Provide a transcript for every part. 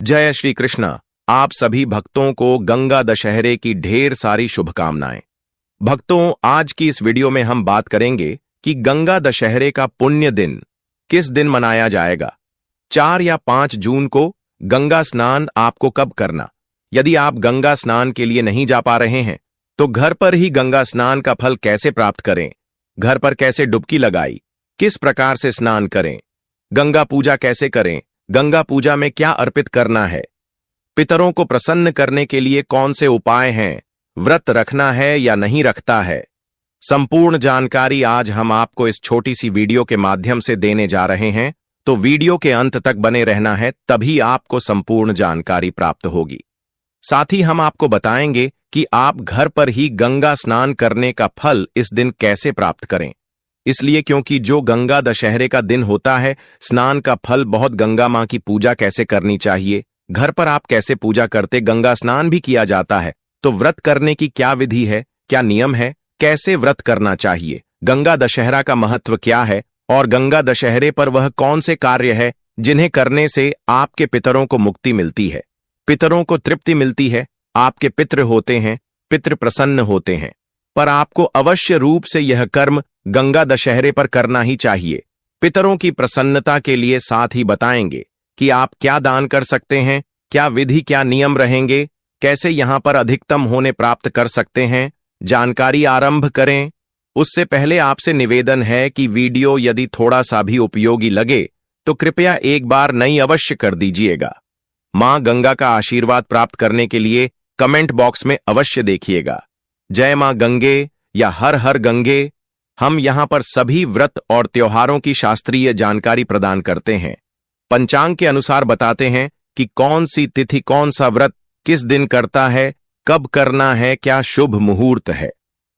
जय श्री कृष्ण। आप सभी भक्तों को गंगा दशहरे की ढेर सारी शुभकामनाएं। भक्तों, आज की इस वीडियो में हम बात करेंगे कि गंगा दशहरे का पुण्य दिन किस दिन मनाया जाएगा। 4 या 5 जून को गंगा स्नान आपको कब करना। यदि आप गंगा स्नान के लिए नहीं जा पा रहे हैं तो घर पर ही गंगा स्नान का फल कैसे प्राप्त करें, घर पर कैसे डुबकी लगाई, किस प्रकार से स्नान करें, गंगा पूजा कैसे करें, गंगा पूजा में क्या अर्पित करना है, पितरों को प्रसन्न करने के लिए कौन से उपाय हैं, व्रत रखना है या नहीं रखता है, संपूर्ण जानकारी आज हम आपको इस छोटी सी वीडियो के माध्यम से देने जा रहे हैं। तो वीडियो के अंत तक बने रहना है, तभी आपको संपूर्ण जानकारी प्राप्त होगी। साथ ही हम आपको बताएंगे कि आप घर पर ही गंगा स्नान करने का फल इस दिन कैसे प्राप्त करें। इसलिए क्योंकि जो गंगा दशहरे का दिन होता है, स्नान का फल बहुत। गंगा मां की पूजा कैसे करनी चाहिए, घर पर आप कैसे पूजा करते, गंगा स्नान भी किया जाता है तो व्रत करने की क्या विधि है, क्या नियम है, कैसे व्रत करना चाहिए, गंगा दशहरा का महत्व क्या है और गंगा दशहरे पर वह कौन से कार्य है जिन्हें करने से आपके पितरों को मुक्ति मिलती है, पितरों को तृप्ति मिलती है, आपके पितृ होते हैं, पितृ प्रसन्न होते हैं। पर आपको अवश्य रूप से यह कर्म गंगा दशहरे पर करना ही चाहिए। पितरों की प्रसन्नता के लिए साथ ही बताएंगे कि आप क्या दान कर सकते हैं, क्या विधि, क्या नियम रहेंगे, कैसे यहां पर अधिकतम होने प्राप्त कर सकते हैं। जानकारी आरंभ करें उससे पहले आपसे निवेदन है कि वीडियो यदि थोड़ा सा भी उपयोगी लगे तो कृपया एक बार नई अवश्य कर दीजिएगा। मां गंगा का आशीर्वाद प्राप्त करने के लिए कमेंट बॉक्स में अवश्य देखिएगा जय मां गंगे या हर हर गंगे। हम यहां पर सभी व्रत और त्योहारों की शास्त्रीय जानकारी प्रदान करते हैं, पंचांग के अनुसार बताते हैं कि कौन सी तिथि कौन सा व्रत किस दिन करता है, कब करना है, क्या शुभ मुहूर्त है।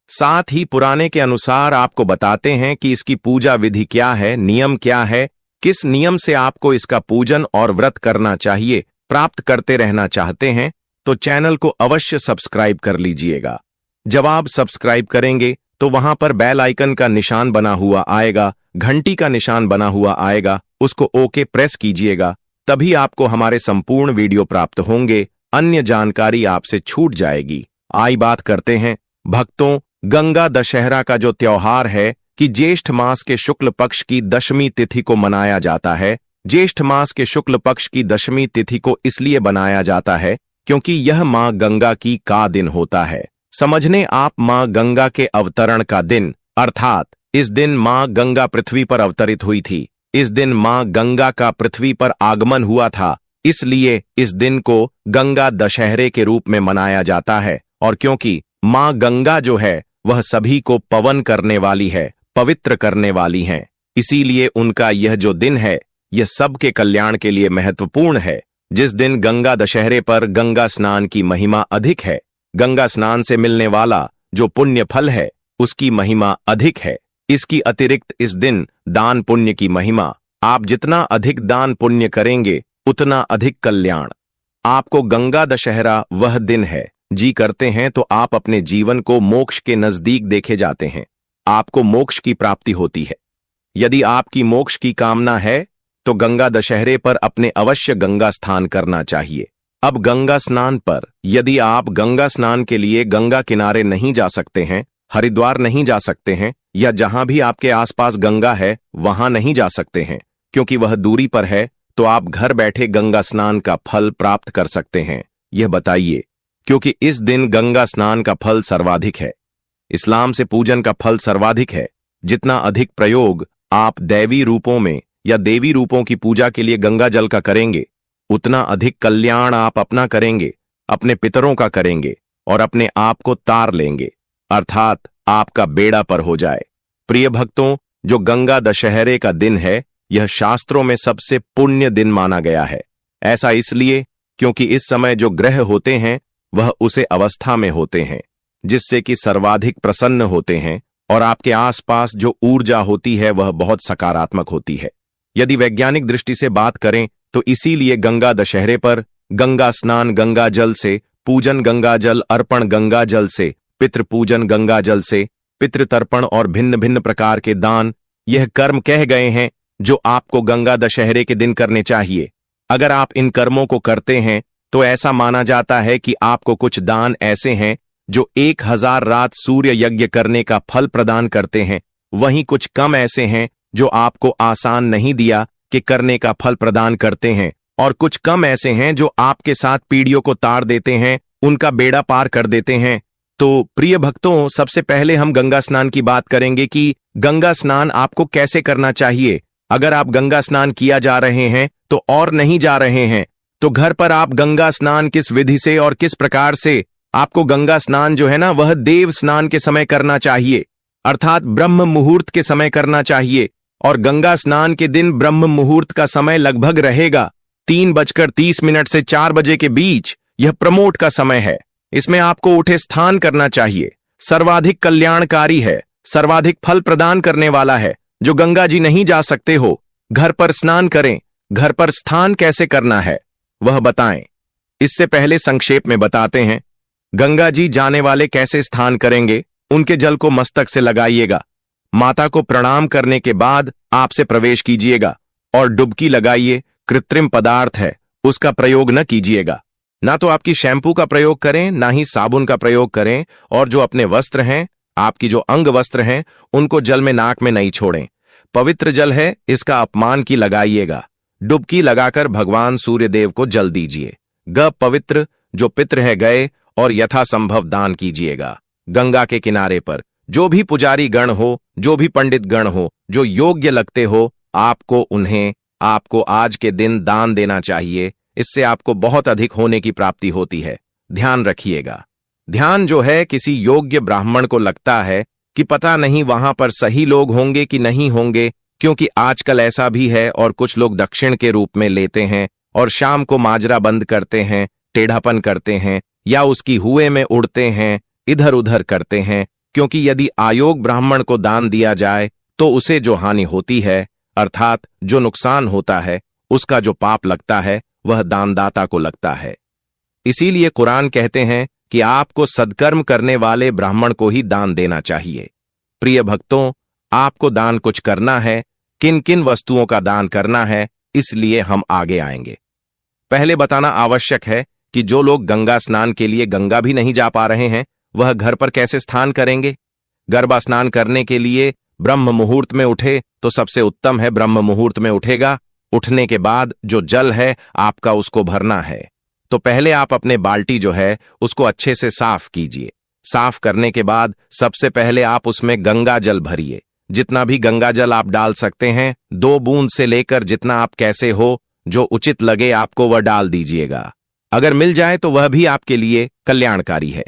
साथ ही पुराने के अनुसार आपको बताते हैं कि इसकी पूजा विधि क्या है, नियम क्या है, किस नियम से आपको इसका पूजन और व्रत करना चाहिए। प्राप्त करते रहना चाहते हैं तो चैनल को अवश्य सब्सक्राइब कर लीजिएगा। जब आप सब्सक्राइब करेंगे तो वहां पर बेल आइकन का निशान बना हुआ आएगा, घंटी का निशान बना हुआ आएगा, उसको ओके प्रेस कीजिएगा, तभी आपको हमारे संपूर्ण वीडियो प्राप्त होंगे, अन्य जानकारी आपसे छूट जाएगी। आई बात करते हैं भक्तों, गंगा दशहरा का जो त्योहार है कि ज्येष्ठ मास के शुक्ल पक्ष की दशमी तिथि को मनाया जाता है। ज्येष्ठ मास के शुक्ल पक्ष की दशमी तिथि को इसलिए बनाया जाता है क्योंकि यह मां गंगा की का दिन होता है। समझने आप मां गंगा के अवतरण का दिन, अर्थात इस दिन मां गंगा पृथ्वी पर अवतरित हुई थी। इस दिन मां गंगा का पृथ्वी पर आगमन हुआ था, इसलिए इस दिन को गंगा दशहरे के रूप में मनाया जाता है। और क्योंकि मां गंगा जो है वह सभी को पवन करने वाली है, पवित्र करने वाली हैं, इसीलिए उनका यह जो दिन है यह सबके कल्याण के लिए महत्वपूर्ण है। जिस दिन गंगा दशहरे पर गंगा स्नान की महिमा अधिक है, गंगा स्नान से मिलने वाला जो पुण्य फल है उसकी महिमा अधिक है। इसकी अतिरिक्त इस दिन दान पुण्य की महिमा, आप जितना अधिक दान पुण्य करेंगे उतना अधिक कल्याण। आपको गंगा दशहरा वह दिन है, जी करते हैं तो आप अपने जीवन को मोक्ष के नजदीक देखे जाते हैं, आपको मोक्ष की प्राप्ति होती है। यदि आपकी मोक्ष की कामना है तो गंगा दशहरे पर अपने अवश्य गंगा स्नान करना चाहिए। अब गंगा स्नान पर यदि आप गंगा स्नान के लिए गंगा किनारे नहीं जा सकते हैं, हरिद्वार नहीं जा सकते हैं, या जहां भी आपके आसपास गंगा है वहां नहीं जा सकते हैं क्योंकि वह दूरी पर है, तो आप घर बैठे गंगा स्नान का फल प्राप्त कर सकते हैं। यह बताइए, क्योंकि इस दिन गंगा स्नान का फल सर्वाधिक है, इस्लाम से पूजन का फल सर्वाधिक है। जितना अधिक प्रयोग आप दैवी रूपों में या देवी रूपों की पूजा के लिए गंगा जल का करेंगे उतना अधिक कल्याण आप अपना करेंगे, अपने पितरों का करेंगे और अपने आप को तार लेंगे, अर्थात आपका बेड़ा पर हो जाए। प्रिय भक्तों, जो गंगा दशहरे का दिन है यह शास्त्रों में सबसे पुण्य दिन माना गया है। ऐसा इसलिए क्योंकि इस समय जो ग्रह होते हैं वह उसे अवस्था में होते हैं जिससे कि सर्वाधिक प्रसन्न होते हैं और आपके आसपास जो ऊर्जा होती है वह बहुत सकारात्मक होती है। यदि वैज्ञानिक दृष्टि से बात करें तो इसीलिए गंगा दशहरे पर गंगा स्नान गंगा जल से, पूजन गंगा जल अर्पण गंगा जल से, पितृ पूजन गंगा जल से, पितृतर्पण और भिन्न भिन्न प्रकार के दान, यह कर्म कह गए हैं जो आपको गंगा दशहरे के दिन करने चाहिए। अगर आप इन कर्मों को करते हैं तो ऐसा माना जाता है कि आपको कुछ दान ऐसे हैं जो 1000 रात सूर्य यज्ञ करने का फल प्रदान करते हैं, वहीं कुछ कम ऐसे हैं जो आपको आसान नहीं दिया कि करने का फल प्रदान करते हैं, और कुछ कम ऐसे हैं जो आपके साथ पीढ़ियों को ताड़ देते हैं, उनका बेड़ा पार कर देते हैं। तो प्रिय भक्तों, सबसे पहले हम गंगा स्नान की बात करेंगे कि गंगा स्नान आपको कैसे करना चाहिए। अगर आप गंगा स्नान किया जा रहे हैं तो और नहीं जा रहे हैं, तो घर पर आप गंगा स्नान किस विधि से और किस प्रकार से आपको गंगा स्नान जो है ना, वह देव स्नान के समय करना चाहिए, अर्थात ब्रह्म मुहूर्त के समय करना चाहिए। और गंगा स्नान के दिन ब्रह्म मुहूर्त का समय लगभग रहेगा 3:30 से 4 बजे के बीच। यह प्रमोट का समय है, इसमें आपको उठे स्थान करना चाहिए। सर्वाधिक कल्याणकारी है, सर्वाधिक फल प्रदान करने वाला है। जो गंगा जी नहीं जा सकते हो, घर पर स्नान करें। घर पर स्थान कैसे करना है वह बताएं। इससे पहले संक्षेप में बताते हैं। गंगा जी जाने वाले कैसे स्नान करेंगे। उनके जल को मस्तक से लगाइएगा, माता को प्रणाम करने के बाद आपसे प्रवेश कीजिएगा और डुबकी लगाइए। कृत्रिम पदार्थ है, उसका प्रयोग न कीजिएगा। ना तो आपकी शैंपू का प्रयोग करें, ना ही साबुन का प्रयोग करें। और जो अपने वस्त्र हैं, आपकी जो अंग वस्त्र हैं, उनको जल में नाक में नहीं छोड़ें। पवित्र जल है, इसका अपमान की लगाइएगा। डुबकी लगाकर भगवान सूर्यदेव को जल दीजिए। ग पवित्र जो पित्र है गए, और यथासंभव दान कीजिएगा। गंगा के किनारे पर जो भी पुजारी गण हो, जो भी पंडित गण हो, जो योग्य लगते हो, आपको आज के दिन दान देना चाहिए। इससे आपको बहुत अधिक होने की प्राप्ति होती है। ध्यान रखिएगा। ध्यान जो है किसी योग्य ब्राह्मण को लगता है कि पता नहीं वहां पर सही लोग होंगे कि नहीं होंगे, क्योंकि आजकल ऐसा भी है। और कुछ लोग दक्षिण के रूप में लेते हैं और शाम को माजरा बंद करते हैं, टेढ़ापन करते हैं, या उसकी हुए में उड़ते हैं, इधर उधर करते हैं। क्योंकि यदि अयोग्य ब्राह्मण को दान दिया जाए तो उसे जो हानि होती है, अर्थात जो नुकसान होता है, उसका जो पाप लगता है, वह दानदाता को लगता है। इसीलिए कुरान कहते हैं कि आपको सद्कर्म करने वाले ब्राह्मण को ही दान देना चाहिए। प्रिय भक्तों, आपको दान कुछ करना है। किन किन वस्तुओं का दान करना है, इसलिए हम आगे आएंगे। पहले बताना आवश्यक है कि जो लोग गंगा स्नान के लिए गंगा भी नहीं जा पा रहे हैं, वह घर पर कैसे स्नान करेंगे। गरबा स्नान करने के लिए ब्रह्म मुहूर्त में उठे तो सबसे उत्तम है। ब्रह्म मुहूर्त में उठेगा, उठने के बाद जो जल है आपका उसको भरना है। तो पहले आप अपने बाल्टी जो है उसको अच्छे से साफ कीजिए। साफ करने के बाद सबसे पहले आप उसमें गंगा जल भरिए। जितना भी गंगा जल आप डाल सकते हैं, 2 बूंद से लेकर जितना आप कैसे हो, जो उचित लगे आपको वह डाल दीजिएगा। अगर मिल जाए तो वह भी आपके लिए कल्याणकारी है।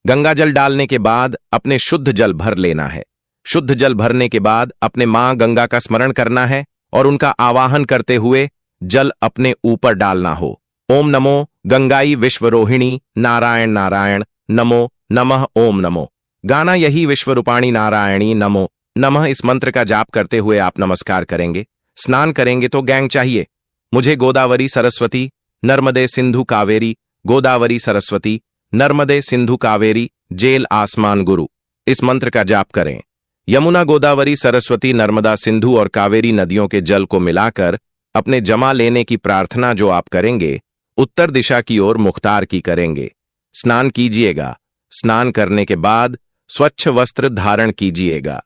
गंगा जल डालने के बाद अपने शुद्ध जल भर लेना है। शुद्ध जल भरने के बाद अपने मां गंगा का स्मरण करना है और उनका आवाहन करते हुए जल अपने ऊपर डालना हो। ओम नमो गंगाई विश्वरोहिणी नारायण नारायण नमो नमः ओम नमो। गाना यही विश्वरूपाणी नारायणी नमो नमः। इस मंत्र का जाप करते हुए आप नमस्कार करेंगे। स्नान करेंगे तो गैंग चाहिए। मुझे गोदावरी सरस्वती नर्मदे सिंधु कावेरी, गोदावरी सरस्वती नर्मदे सिंधु कावेरी जेल आसमान गुरु, इस मंत्र का जाप करें। यमुना गोदावरी सरस्वती नर्मदा सिंधु और कावेरी नदियों के जल को मिलाकर अपने जमा लेने की प्रार्थना जो आप करेंगे, उत्तर दिशा की ओर मुख्तार की करेंगे। स्नान कीजिएगा। स्नान करने के बाद स्वच्छ वस्त्र धारण कीजिएगा।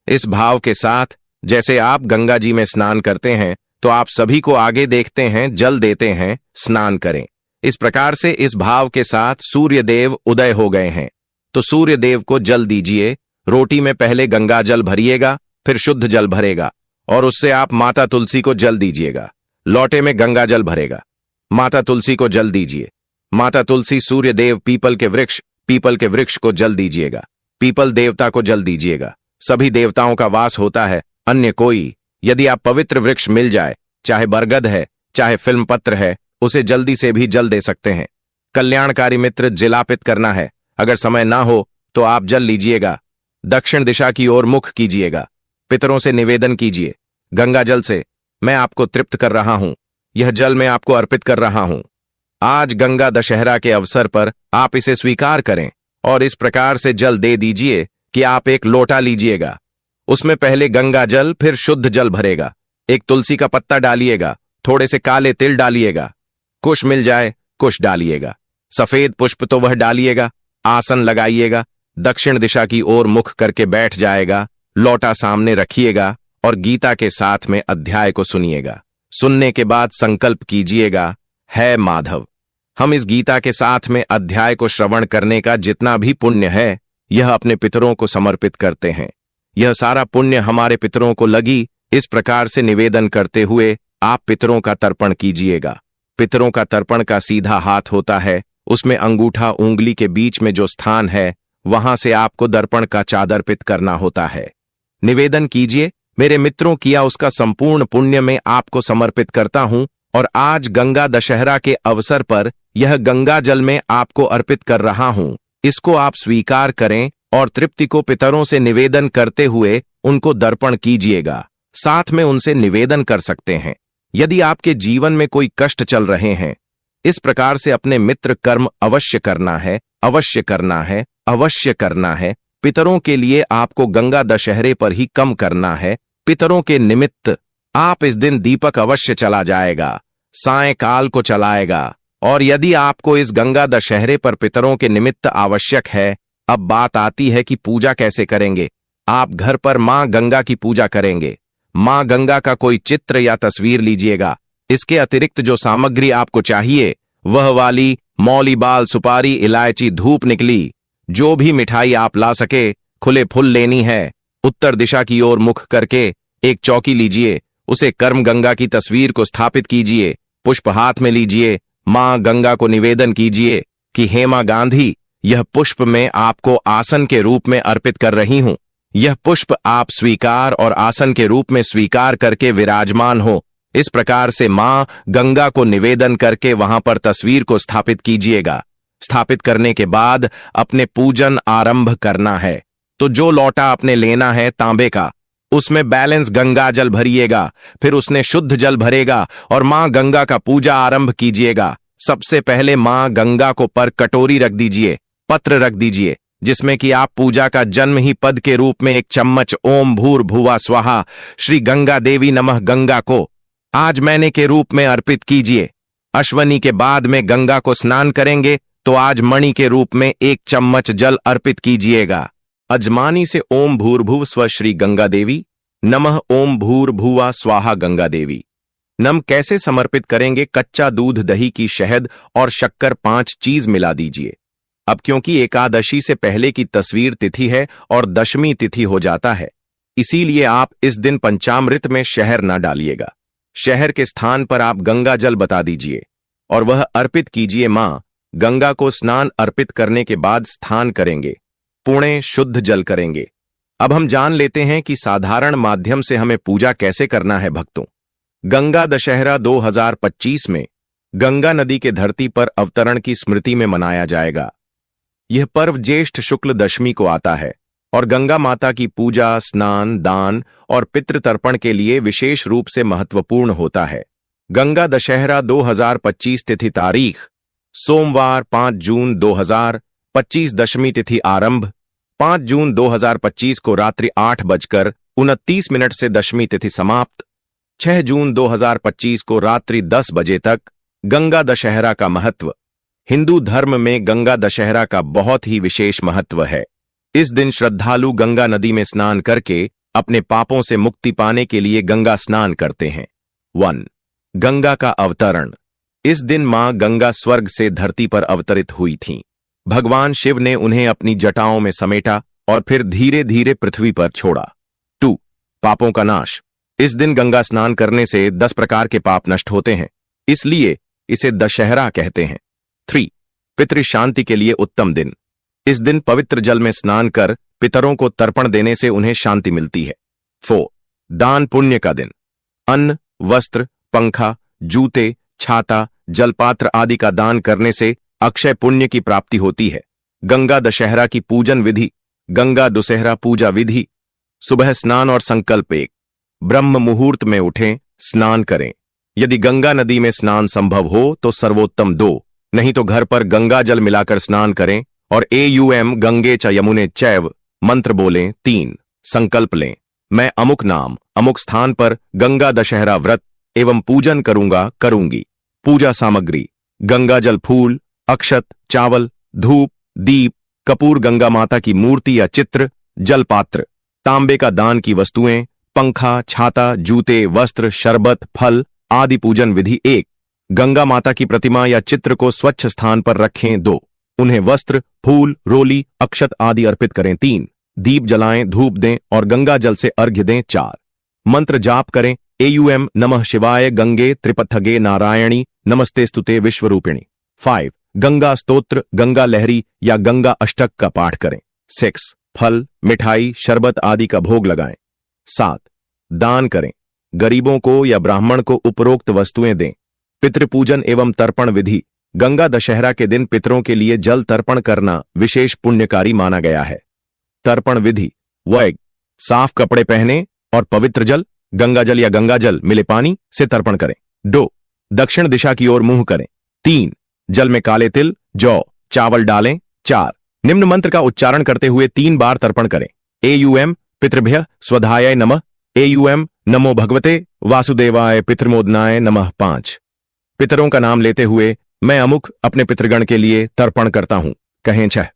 इस भाव के साथ जैसे आप गंगा जी में स्नान करते हैं तो आप सभी को आगे देखते हैं, जल देते हैं, स्नान करें। इस प्रकार से इस भाव के साथ सूर्य देव उदय हो गए हैं तो सूर्य देव को जल दीजिए। रोटी में पहले गंगा जल भरिएगा, फिर शुद्ध जल भरेगा और उससे आप माता तुलसी को जल दीजिएगा। लोटे में गंगा जल भरेगा, माता तुलसी को जल दीजिए। माता तुलसी, सूर्य देव, पीपल के वृक्ष को जल दीजिएगा। पीपल देवता को जल दीजिएगा। सभी देवताओं का वास होता है, अन्य कोई। यदि आप पवित्र वृक्ष मिल जाए, चाहे बरगद है, चाहे फिल्म पत्र है, उसे जल्दी से भी जल दे सकते हैं। कल्याणकारी मित्र जिलापित करना है। अगर समय ना हो तो आप जल लीजिएगा। दक्षिण दिशा की ओर मुख कीजिएगा। पितरों से निवेदन कीजिए, गंगा जल से मैं आपको तृप्त कर रहा हूं, यह जल मैं आपको अर्पित कर रहा हूं। आज गंगा दशहरा के अवसर पर आप इसे स्वीकार करें और इस प्रकार से जल दे दीजिए कि आप एक लोटा लीजिएगा। उसमें पहले गंगा जल, फिर शुद्ध जल भरेगा। एक तुलसी का पत्ता डालिएगा थोड़े से काले तिल डालिएगा, कुश मिल जाए कुश डालिएगा, सफेद पुष्प तो वह डालिएगा, आसन लगाइएगा, दक्षिण दिशा की ओर मुख करके बैठ जाएगा, लौटा सामने रखिएगा और गीता के साथ में अध्याय को सुनिएगा। सुनने के बाद संकल्प कीजिएगा, है माधव, हम इस गीता के साथ में अध्याय को श्रवण करने का जितना भी पुण्य है यह अपने पितरों को समर्पित करते हैं। यह सारा पुण्य हमारे पितरों को लगी। इस प्रकार से निवेदन करते हुए आप पितरों का तर्पण कीजिएगा। पितरों का तर्पण का सीधा हाथ होता है, उसमें अंगूठा उंगली के बीच में जो स्थान है वहां से आपको दर्पण का चादर्पित करना होता है। निवेदन कीजिए, मेरे मित्रों, किया उसका संपूर्ण पुण्य में आपको समर्पित करता हूं और आज गंगा दशहरा के अवसर पर यह गंगा जल में आपको अर्पित कर रहा हूं। इसको आप स्वीकार करें और तृप्ति को पितरों से निवेदन करते हुए उनको दर्पण कीजिएगा। साथ में उनसे निवेदन कर सकते हैं, यदि आपके जीवन में कोई कष्ट चल रहे हैं, इस प्रकार से अपने मित्र कर्म अवश्य करना है, अवश्य करना है, अवश्य करना है। पितरों के लिए आपको गंगा दशहरे पर ही कम करना है। पितरों के निमित्त आप इस दिन दीपक अवश्य चला जाएगा, सायंकाल को चलाएगा। और यदि आपको इस गंगा दशहरे पर पितरों के निमित्त आवश्यक है, अब बात आती है कि पूजा कैसे करेंगे। आप घर पर मां गंगा की पूजा करेंगे। मां गंगा का कोई चित्र या तस्वीर लीजिएगा। इसके अतिरिक्त जो सामग्री आपको चाहिए वह वाली मौली, बाल, सुपारी, इलायची, धूप निकली, जो भी मिठाई आप ला सके, खुले फूल लेनी है। उत्तर दिशा की ओर मुख करके एक चौकी लीजिए, उसे कर्म गंगा की तस्वीर को स्थापित कीजिए, पुष्प हाथ में लीजिए, मां गंगा को निवेदन कीजिए कि हे मां गांधी, यह पुष्प मैं आपको आसन के रूप में अर्पित कर रही हूं। यह पुष्प आप स्वीकार और आसन के रूप में स्वीकार करके विराजमान हो। इस प्रकार से मां गंगा को निवेदन करके वहां पर तस्वीर को स्थापित कीजिएगा। स्थापित करने के बाद अपने पूजन आरंभ करना है। तो जो लौटा आपने लेना है तांबे का, उसमें बैलेंस गंगा जल भरिएगा, फिर उसने शुद्ध जल भरेगा और मां गंगा का पूजा आरंभ कीजिएगा। सबसे पहले मां गंगा को पर कटोरी रख दीजिए, पत्र रख दीजिए, जिसमें कि आप पूजा का जन्म ही पद के रूप में एक चम्मच ओम भूर्भुवः स्वाहा श्री गंगा देवी नमः गंगा को आज मैंने के रूप में अर्पित कीजिए। अश्वनी के बाद में गंगा को स्नान करेंगे तो आज मणि के रूप में एक चम्मच जल अर्पित कीजिएगा। अजमानी से ओम भूर्भुव स्व श्री गंगा देवी नमः ओम भूर्भुवः स्वाहा गंगा देवी नम कैसे समर्पित करेंगे? कच्चा दूध, दही की शहद और शक्कर 5 चीज मिला दीजिए। अब क्योंकि एकादशी से पहले की तस्वीर तिथि है और दशमी तिथि हो जाता है, इसीलिए आप इस दिन पंचामृत में शहर न डालिएगा। शहर के स्थान पर आप गंगा जल बता दीजिए और वह अर्पित कीजिए। मां गंगा को स्नान अर्पित करने के बाद स्थान करेंगे, पुणे शुद्ध जल करेंगे। अब हम जान लेते हैं कि साधारण माध्यम से हमें पूजा कैसे करना है। भक्तों, गंगा दशहरा 2025 में गंगा नदी के धरती पर अवतरण की स्मृति में मनाया जाएगा। यह पर्व ज्येष्ठ शुक्ल दशमी को आता है और गंगा माता की पूजा, स्नान, दान और पितृतर्पण के लिए विशेष रूप से महत्वपूर्ण होता है। गंगा दशहरा 2025 तिथि तारीख सोमवार 5 जून 2025, दशमी तिथि आरंभ 5 जून 2025 को रात्रि 8:29 से दशमी तिथि समाप्त 6 जून 2025 को रात्रि 10 बजे तक। गंगा दशहरा का महत्व। हिंदू धर्म में गंगा दशहरा का बहुत ही विशेष महत्व है। इस दिन श्रद्धालु गंगा नदी में स्नान करके अपने पापों से मुक्ति पाने के लिए गंगा स्नान करते हैं। 1. गंगा का अवतरण। इस दिन मां गंगा स्वर्ग से धरती पर अवतरित हुई थीं। भगवान शिव ने उन्हें अपनी जटाओं में समेटा और फिर धीरे धीरे पृथ्वी पर छोड़ा। 2. पापों का नाश। इस दिन गंगा स्नान करने से 10 प्रकार के पाप नष्ट होते हैं, इसलिए इसे दशहरा कहते हैं। 3. पितृ शांति के लिए उत्तम दिन। इस दिन पवित्र जल में स्नान कर पितरों को तर्पण देने से उन्हें शांति मिलती है। 4. दान पुण्य का दिन। अन्न, वस्त्र, पंखा, जूते, छाता, जलपात्र आदि का दान करने से अक्षय पुण्य की प्राप्ति होती है। गंगा दशहरा की पूजन विधि। गंगा दुसहरा पूजा विधि। सुबह स्नान और संकल्प। 1. ब्रह्म मुहूर्त में उठें, स्नान करें। यदि गंगा नदी में स्नान संभव हो तो सर्वोत्तम। 2. नहीं तो घर पर गंगा जल मिलाकर स्नान करें और AUM गंगे च यमुने चैव मंत्र बोलें। 3. संकल्प लें, मैं अमुक नाम, अमुक स्थान पर गंगा दशहरा व्रत एवं पूजन करूंगा करूंगी। पूजा सामग्री: गंगा जल, फूल, अक्षत, चावल, धूप, दीप, कपूर, गंगा माता की मूर्ति या चित्र, जलपात्र, तांबे का दान की वस्तुएं, पंखा, छाता, जूते, वस्त्र, शरबत, फल आदि। पूजन विधि: 1. गंगा माता की प्रतिमा या चित्र को स्वच्छ स्थान पर रखें। 2. उन्हें वस्त्र, फूल, रोली, अक्षत आदि अर्पित करें। 3. दीप जलाएं, धूप दें और गंगा जल से अर्घ्य दें। 4. मंत्र जाप करें: एयूएम नमः शिवाय गंगे त्रिपथगे नारायणी नमस्ते स्तुते विश्वरूपिणी। 5. गंगा स्तोत्र, गंगा लहरी या गंगा अष्टक का पाठ करें। 6. फल, मिठाई, शरबत आदि का भोग लगाएं। 7. दान करें: गरीबों को या ब्राह्मण को उपरोक्त वस्तुएं दें। पितृपूजन एवं तर्पण विधि: गंगा दशहरा के दिन पितरों के लिए जल तर्पण करना विशेष पुण्यकारी माना गया है। तर्पण विधि: 1. साफ कपड़े पहने और पवित्र जल, गंगा जल या गंगा जल मिले पानी से तर्पण करें। 2. दक्षिण दिशा की ओर मुंह करें। 3. जल में काले तिल, जौ, चावल डालें। 4. निम्न मंत्र का उच्चारण करते हुए 3 बार तर्पण करें: एयूएम पितृभ्यः स्वधाय नमः, एयूएम नमो भगवते वासुदेवाय पितृमोदनाय नमः। 5. पितरों का नाम लेते हुए मैं अमुक अपने पितृगण के लिए तर्पण करता हूं कहें। 6.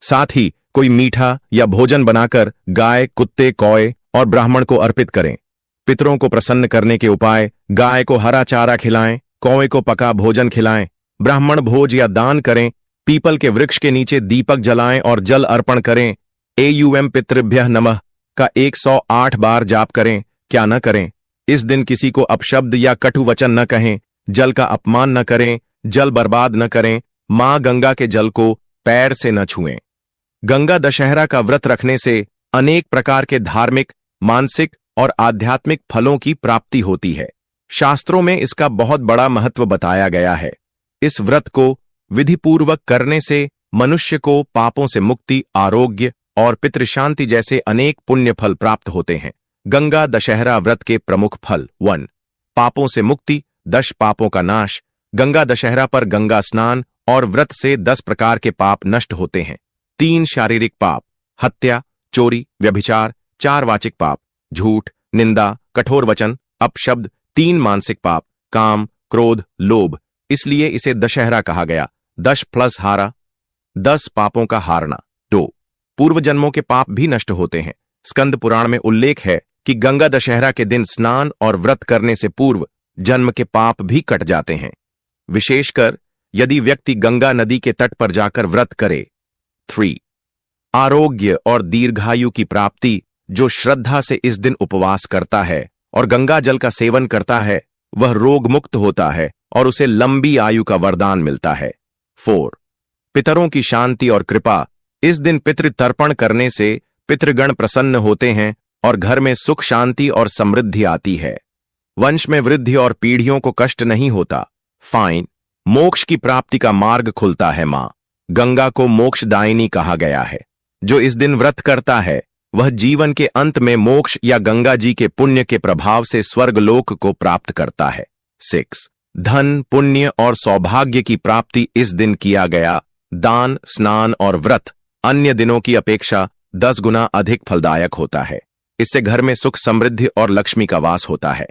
साथ ही कोई मीठा या भोजन बनाकर गाय, कुत्ते, कौए और ब्राह्मण को अर्पित करें। पितरों को प्रसन्न करने के उपाय: गाय को हरा चारा खिलाएं, कौए को पका भोजन खिलाएं, ब्राह्मण भोज या दान करें, पीपल के वृक्ष के नीचे दीपक जलाएं और जल अर्पण करें। एयूएम पितृभ्यः नमः का 108 बार जाप करें। क्या न करें? इस दिन किसी को अपशब्द या कटु वचन न कहें, जल का अपमान न करें, जल बर्बाद न करें, मां गंगा के जल को पैर से न छुएं। गंगा दशहरा का व्रत रखने से अनेक प्रकार के धार्मिक, मानसिक और आध्यात्मिक फलों की प्राप्ति होती है। शास्त्रों में इसका बहुत बड़ा महत्व बताया गया है। इस व्रत को विधिपूर्वक करने से मनुष्य को पापों से मुक्ति, आरोग्य और पितृशांति जैसे अनेक पुण्य फल प्राप्त होते हैं। गंगा दशहरा व्रत के प्रमुख फल: 1. पापों से मुक्ति, 10 पापों का नाश। गंगा दशहरा पर गंगा स्नान और व्रत से 10 प्रकार के पाप नष्ट होते हैं। 3 शारीरिक पाप: हत्या, चोरी, व्यभिचार। 4 वाचिक पाप: झूठ, निंदा, कठोर वचन, अपशब्द। 3 मानसिक पाप: काम, क्रोध, लोभ। इसलिए इसे दशहरा कहा गया। 10 प्लस हारा, 10 पापों का हारना। 2. पूर्व जन्मों के पाप भी नष्ट होते हैं। स्कंद पुराण में उल्लेख है कि गंगा दशहरा के दिन स्नान और व्रत करने से पूर्व जन्म के पाप भी कट जाते हैं, विशेषकर यदि व्यक्ति गंगा नदी के तट पर जाकर व्रत करे। 3. आरोग्य और दीर्घायु की प्राप्ति: जो श्रद्धा से इस दिन उपवास करता है और गंगा जल का सेवन करता है, वह रोग मुक्त होता है और उसे लंबी आयु का वरदान मिलता है। 4. पितरों की शांति और कृपा: इस दिन पितृ तर्पण करने से पितृगण प्रसन्न होते हैं और घर में सुख, शांति और समृद्धि आती है। वंश में वृद्धि और पीढ़ियों को कष्ट नहीं होता। 5. मोक्ष की प्राप्ति का मार्ग खुलता है। मां गंगा को मोक्षदायिनी कहा गया है। जो इस दिन व्रत करता है वह जीवन के अंत में मोक्ष या गंगा जी के पुण्य के प्रभाव से स्वर्गलोक को प्राप्त करता है। 6. धन, पुण्य और सौभाग्य की प्राप्ति: इस दिन किया गया दान, स्नान और व्रत अन्य दिनों की अपेक्षा 10 गुना अधिक फलदायक होता है। इससे घर में सुख, समृद्धि और लक्ष्मी का वास होता है।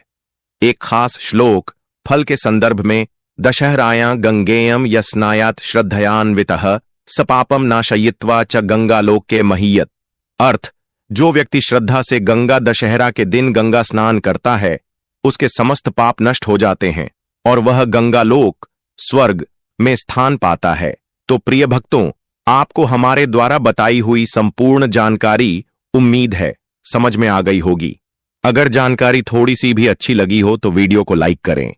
एक खास श्लोक फल के संदर्भ में: दशहरायां गंगेयम यस्नायात श्रद्धयान्वितः सपापम नाशयित्वा च गंगालोके महीयत। अर्थ: जो व्यक्ति श्रद्धा से गंगा दशहरा के दिन गंगा स्नान करता है, उसके समस्त पाप नष्ट हो जाते हैं और वह गंगालोक, स्वर्ग में स्थान पाता है। तो प्रिय भक्तों, आपको हमारे द्वारा बताई हुई संपूर्ण जानकारी उम्मीद है समझ में आ गई होगी। अगर जानकारी थोड़ी सी भी अच्छी लगी हो तो वीडियो को लाइक करें।